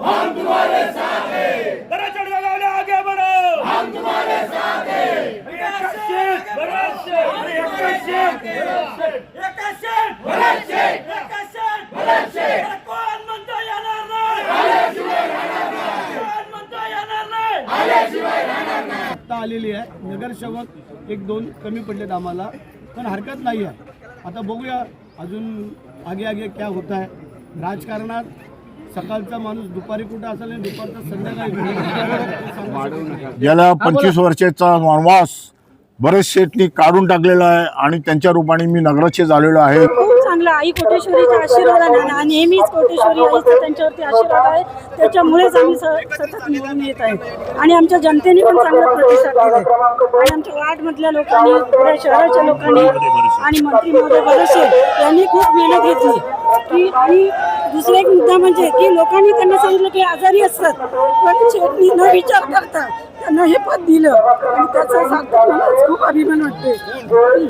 हम तुम्हारे साथ हैं। बराचड़ गोगावले आगे बढ़ो, हम तुम्हारे साथ हैं। विकास शेठ, विकास शेठ, विकास शेठ, विकास शेठ, भरत शेठ, विकास शेठ, भरत शेठ. अरे कोण म्हणतो येणार नाही? आल्याशिवाय राहणार नाही. कोण म्हणतो येणार नाही? आल्याशिवाय राहणार नाही. सत्ता आलेली आहे, नगरसेवक एक दोन कमी पडलेत आम्हाला, पण हरकत नाही आहे. आता बघूया अजून आगे आगे क्या होता है. राजकारणात सकाळचा माणूस दुपारी कुठं असेल आणि दुपारचा संध्याकाळी. गेल्या 25 वर्षाचा वनवास बरेच शेठनी काढून टाकलेला आहे आणि त्यांच्या रूपाने मी नगराध्यक्ष झालेलो आहे. खूप चांगलं आई कोटेश्वरीचा आशीर्वाद आहे आणि नेहमीच कोटेश्वरी आईचा त्यांच्यावरती आशीर्वाद आहे. त्याच्यामुळेच आम्ही सतत निवडून येत आहे आणि आमच्या जनतेने पण चांगला प्रतिसाद दिला आणि आमच्या वार्डमधल्या लोकांनी, पुऱ्या शहराच्या लोकांनी आणि मंत्री महोदय बरेचसे यांनी खूप मेहनत घेतली की. आणि दुसरा एक मुद्दा म्हणजे की लोकांनी त्यांना सांगितलं की आजारी असतात, पण शेठनी न विचार करता त्यांना हे पद दिलं आणि त्याचा सार्थक मला खूप अभिमान वाटते.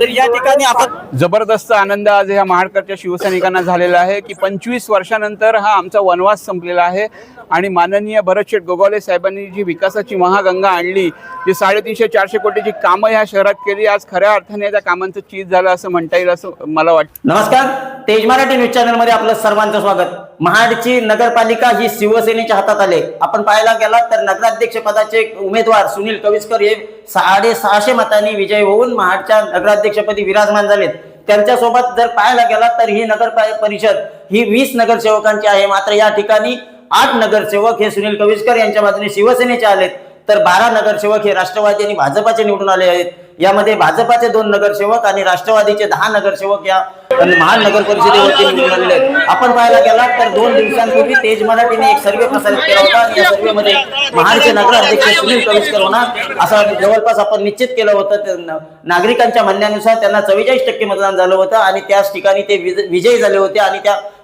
तर या ठिकाणी आपण जबरदस्त आनंद आज ह्या महाडकरच्या शिवसैनिकांना झालेला आहे की 25 वर्षानंतर हा आमचा वनवास संपलेला आहे आणि माननीय भरतशेठ गोगावले साहेबांनी जी विकासाची महागंगा आणली, जी 350-400 कोटीची कामं ह्या शहरात केली, आज खऱ्या अर्थाने त्या कामांचं चीज झालं असं म्हणता येईल असं मला वाटतं. नमस्कार, तेज मराठी न्यूज चॅनल मध्ये आपलं सर्वांचं स्वागत. महाडची नगरपालिका ही शिवसेनेच्या हातात आले. आपण पाहायला गेलात तर नगराध्यक्ष पदाचे उमेदवार सुनील कविस्कर हे 650 मतांनी विजय होऊन महाडच्या नगराध्यक्षपदी विराजमान झालेत. त्यांच्यासोबत जर पाहायला गेलात तर ही नगर परिषद ही 20 नगरसेवकांची आहे. मात्र या ठिकाणी 8 नगरसेवक हे सुनील कविस्कर यांच्या बाजूने शिवसेनेचे आलेत, तर 12 नगरसेवक हे राष्ट्रवादी आणि भाजपाचे निवडून आले आहेत. यामध्ये भाजपाचे 2 नगरसेवक आणि राष्ट्रवादीचे 10 नगरसेवक या महाड नगर परिषदेवरती निवडून आलेले आहेत. आपण पाहायला गेलात तर 2 दिवसांपूर्वी तेज मराठीने एक सर्वे प्रसारित केला होता आणि या सर्वेमध्ये महाडचे नगराध्यक्ष सुनील कविस्कर होणार असं जवळपास आपण निश्चित केलं होतं. नागरिकांच्या म्हणण्यानुसार त्यांना 44% मतदान झालं होतं आणि त्याच ठिकाणी ते विजयी झाले होते आणि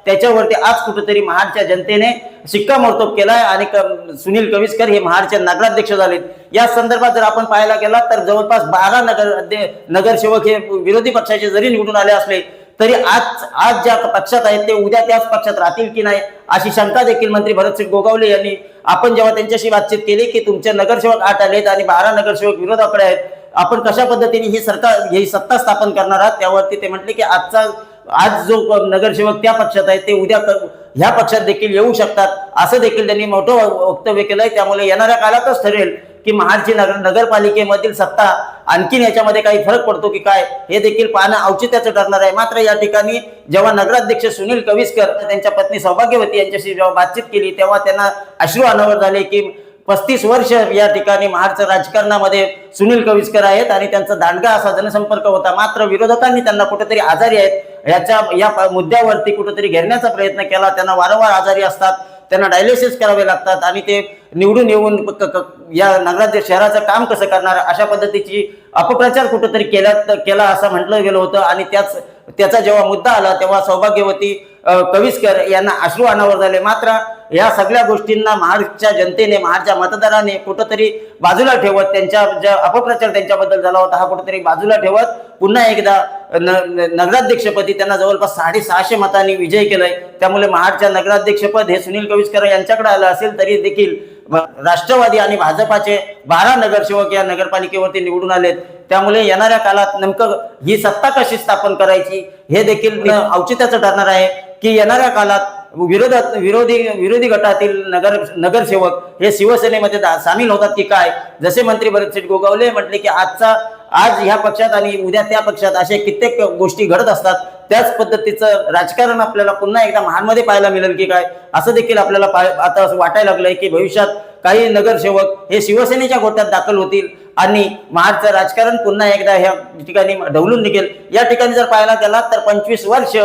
त्याच्यावरती आज कुठेतरी महाडच्या जनतेने शिक्कामोर्तब केलाय आणि सुनील कविस्कर हे महाडचे नगराध्यक्ष झालेत. या संदर्भात जर आपण पाहायला गेलात तर जवळपास 12 नगरसेवक हे विरोधी पक्षाचे जरी निवडून आले असले तरी आज ज्या पक्षात आहेत ते उद्या त्याच पक्षात राहतील की नाही अशी शंका देखील मंत्री भरतशेठ गोगावले यांनी आपण जेव्हा त्यांच्याशी बातचीत केली की तुमचे नगरसेवक 8 आलेत आणि 12 नगरसेवक विरोधाकडे आहेत, आपण कशा पद्धतीने ही सत्ता स्थापन करणार आहात, त्यावरती ते म्हटले की आज जो नगरसेवक त्या पक्षात आहे ते उद्या ह्या पक्षात देखील येऊ शकतात असं देखील त्यांनी मोठं वक्तव्य केलंय. त्यामुळे येणाऱ्या काळातच ठरेल की महाडची नगरपालिकेमधील सत्ता आणखीन याच्यामध्ये काही फरक पडतो की काय हे देखील पाहणं औचित्याचं ठरणार आहे. मात्र या ठिकाणी जेव्हा नगराध्यक्ष सुनील कविस्कर त्यांच्या पत्नी सौभाग्यवती यांच्याशी जेव्हा बातचीत केली तेव्हा त्यांना अश्रू अनावर झाले की 35 वर्ष या ठिकाणी महाडच्या राजकारणामध्ये सुनील कविस्कर आहेत आणि त्यांचा दांडगा असा जनसंपर्क होता. मात्र विरोधकांनी त्यांना कुठेतरी आजारी आहेत या मुद्द्यावरती कुठेतरी घेरण्याचा प्रयत्न केला. त्यांना वारंवार आजारी असतात, त्यांना डायलिसिस करावे लागतात आणि ते निवडून येऊन या नगराध्यक्ष शहराचं काम कसं करणार अशा पद्धतीची अपप्रचार कुठेतरी केला असं म्हटलं गेलं होतं. आणि त्याचा जेव्हा मुद्दा आला तेव्हा सौभाग्यवती कविस्कर यांना अश्रू अनावर झाले. मात्र या सगळ्या गोष्टींना महाडच्या जनतेने, महाडच्या मतदाराने कुठेतरी बाजूला ठेवत त्यांच्या ज्या अपप्रचार त्यांच्याबद्दल झाला होता हा कुठेतरी बाजूला ठेवत पुन्हा एकदा नगराध्यक्षपदी त्यांना जवळपास 650 मतांनी विजय केलाय. त्यामुळे महाडच्या नगराध्यक्षपद हे सुनील कविस्कर यांच्याकडे आलं असेल तरी देखील राष्ट्रवादी आणि भाजपाचे 12 नगरसेवक या नगरपालिकेवरती निवडून आलेत. त्यामुळे येणाऱ्या काळात नेमकं ही सत्ता कशी स्थापन करायची हे देखील औचित्याचं ठरणार आहे की येणाऱ्या काळात विरोधी गटातील नगरसेवक हे शिवसेनेमध्ये सामील होतात की काय. जसे मंत्री भरतशेठ गोगावले म्हटले की आज ह्या पक्षात आणि उद्या त्या पक्षात असे कित्येक गोष्टी घडत असतात, त्याच पद्धतीचं राजकारण आपल्याला पुन्हा एकदा महाडमध्ये पाहायला मिळेल की काय असं देखील आपल्याला आता असं वाटायला लागलंय की भविष्यात काही नगरसेवक हे शिवसेनेच्या गोट्यात दाखल होतील आणि महाडचं राजकारण पुन्हा एकदा ह्या ठिकाणी ढवलून निघेल. या ठिकाणी जर पाहायला गेलात तर 25 वर्ष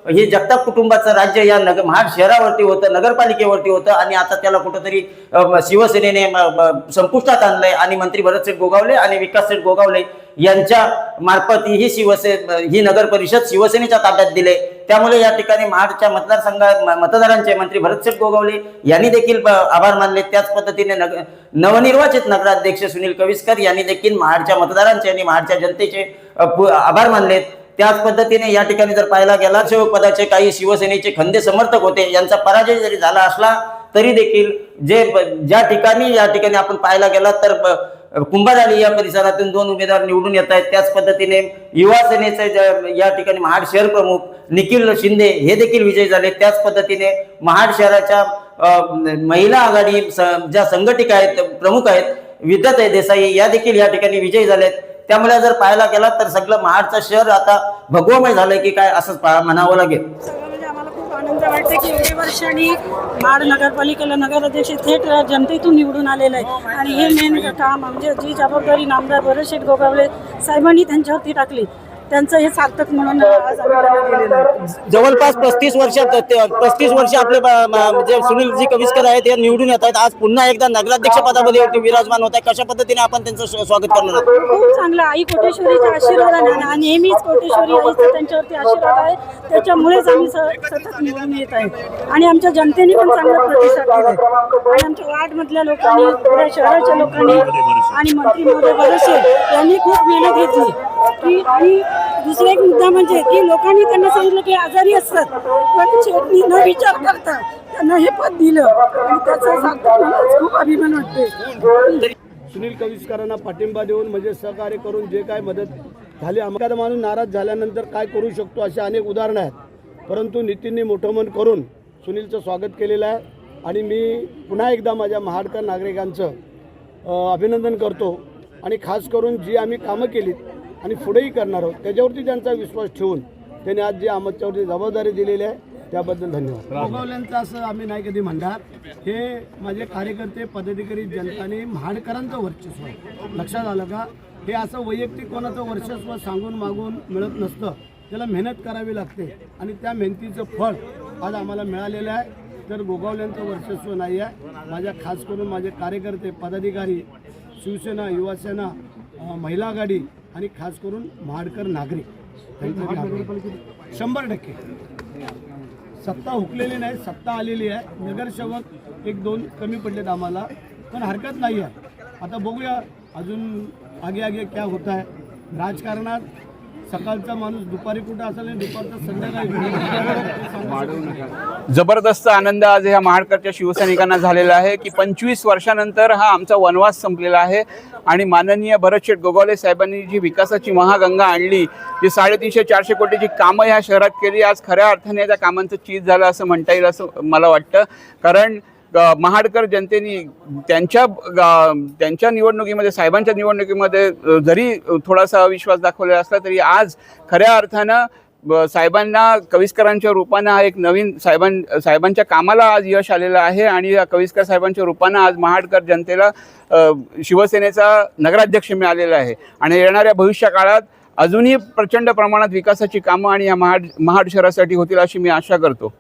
हे जगताप कुटुंबाचं राज्य या महाड शहरावरती होतं, नगरपालिकेवरती होतं आणि आता त्याला कुठेतरी शिवसेनेने संपुष्टात आणलंय आणि मंत्री भरतशेठ गोगावले आणि विकासशेठ गोगावले यांच्या मार्फत ही नगर परिषद शिवसेनेच्या ताब्यात दिले. त्यामुळे या ठिकाणी महाडच्या मतदारांचे मंत्री भरतशेठ गोगावले यांनी देखील आभार मानले. त्याच पद्धतीने नवनिर्वाचित नगराध्यक्ष सुनील कविस्कर यांनी देखील महाडच्या मतदारांचे आणि महाडच्या जनतेचे आभार मानलेत. त्याच पद्धतीने या ठिकाणी जर पाहायला गेला सेवक पदाचे काही शिवसेनेचे खंदे समर्थक होते, यांचा पराजय जरी झाला असला तरी देखील ज्या ठिकाणी आपण पाहायला गेला तर कुंभारवाडी या परिसरातून 2 उमेदवार निवडून येत आहेत। त्याच पद्धतीने युवा सेनेचे या ठिकाणी महाड शहर प्रमुख निखिल शिंदे हे देखील विजयी झाले। त्याच पद्धतीने महाड शहराच्या महिला आघाडी ज्या संघटक आहेत प्रमुख आहेत विद्यात देसाई या देखील या ठिकाणी विजयी झालेत। त्यामुळे जर पाहायला गेला तर सगळं महाडचं शहर आता भगवमय झालंय की काय असंच म्हणावं लागेल। म्हणजे आम्हाला खूप आनंद वाटतो की एवढ्या वर्षांनी महाड नगरपालिकेला नगराध्यक्ष थेट जनतेतून निवडून आलेलं आहे आणि हे मेन काम म्हणजे जी जबाबदारी नामदार भरतशेठ गोगावले साहेबांनी त्यांच्यावरती टाकली त्यांचं हे सार्थक म्हणून आज आम्ही त्यांना दिलेलं आहे। जवळपास 35 वर्ष आपले जे सुनीलजी कविस्कर आहेत हे निवडून येत आहेत। आज पुन्हा एकदा नगराध्यक्ष पदामध्ये विराजमान होत आहे। कशा पद्धतीने आपण त्यांचं स्वागत करणार आहोत? खूप चांगलं आई कोटेश्वरीच्या आशीर्वादाने आणि नेहमीच कोटेश्वरी आईचा त्यांच्यावरती आशीर्वाद आहे त्याच्यामुळेच आम्ही सतत निवडून येत आहेत आणि आमच्या जनतेने पण चांगला प्रतिसाद दिला आणि आमच्या वार्डमधल्या लोकांनी पुऱ्या शहराच्या लोकांनी आणि मंत्री महोदय भरतशेठ यांनी खूप मेहनत घेतली की आणि दुसरा एक मुद्दा म्हणजे की लोकांनी त्यांना सांगितलं की आजारी असतात पण शेठनी न विचार करता त्यांना हे पद दिलं आणि त्याचा सार्थक मला खूप अभिमान वाटते। सुनील कविस्करांना पाठिंबा देऊन म्हणजे सहकार्य करून जे काय मदत झाली एखादा माणूस नाराज झाल्यानंतर काय करू शकतो अशी अनेक उदाहरणं आहेत परंतु नितीनने मोठं मन करून सुनीलचं स्वागत केलेलं आहे आणि मी पुन्हा एकदा माझ्या महाडकर नागरिकांचं अभिनंदन करतो आणि खास करून जी आम्ही कामं केलीत आणि पुढेही करणार आहोत त्याच्यावरती त्यांचा विश्वास ठेवून त्यांनी आज जी आमच्यावरती जबाबदारी दिलेली आहे त्याबद्दल धन्यवाद। गोगावल्यांचं असं आम्ही नाही कधी म्हणणार हे माझे कार्यकर्ते पदाधिकारी जनताने महाडकरांचं वर्चस्व आहे लक्षात आलं का? हे असं वैयक्तिक कोणाचं वर्चस्व सांगून मागून मिळत नसतं त्याला मेहनत करावी लागते आणि त्या मेहनतीचं फळ आज आम्हाला मिळालेलं आहे। तर गोगावल्यांचं वर्चस्व नाही आहे माझ्या खास करून माझे कार्यकर्ते पदाधिकारी शिवसेना युवासेना महिला आघाडी आणि खास करून महाडकर नागरिक 100% सत्ता हुकलेली नाही सत्ता आलेली आहे। नगरसेवक 1-2 कमी पडलेत आम्हाला पण हरकत नाही आहे। आता बघूया अजून आगे क्या होता है राजकारणात सकाळचा माणूस दुपारी कुठं असेल आणि दुपारचा संध्याकाळी जबरदस्त आनंद आज ह्या महाडकरच्या शिवसैनिकांना झालेला आहे की 25 वर्षानंतर हा आमचा वनवास संपलेला आहे आणि माननीय भरतशेठ गोगावले साहेबांनी जी विकासाची महागंगा आणली जी 350-400 कोटीची कामं ह्या शहरात केली आज खऱ्या अर्थाने त्या कामांचं चीज झालं असं म्हणता येईल असं मला वाटतं। कारण महाडकर जनतेने त्यांच्या निवडणुकीमध्ये साहेबांच्या निवडणुकीमध्ये जरी थोडासा अविश्वास दाखवलेला असला तरी आज खऱ्या अर्थानं साहेबांना कविस्करांच्या रूपानं एक नवीन साहेबांच्या कामाला आज यश आलेलं आहे आणि कविस्कर साहेबांच्या रूपानं आज महाडकर जनतेला शिवसेनेचा नगराध्यक्ष मिळालेला आहे आणि येणाऱ्या भविष्य काळात अजूनही प्रचंड प्रमाणात विकासाची कामं आणि या महाड शहरासाठी होतील अशी मी आशा करतो।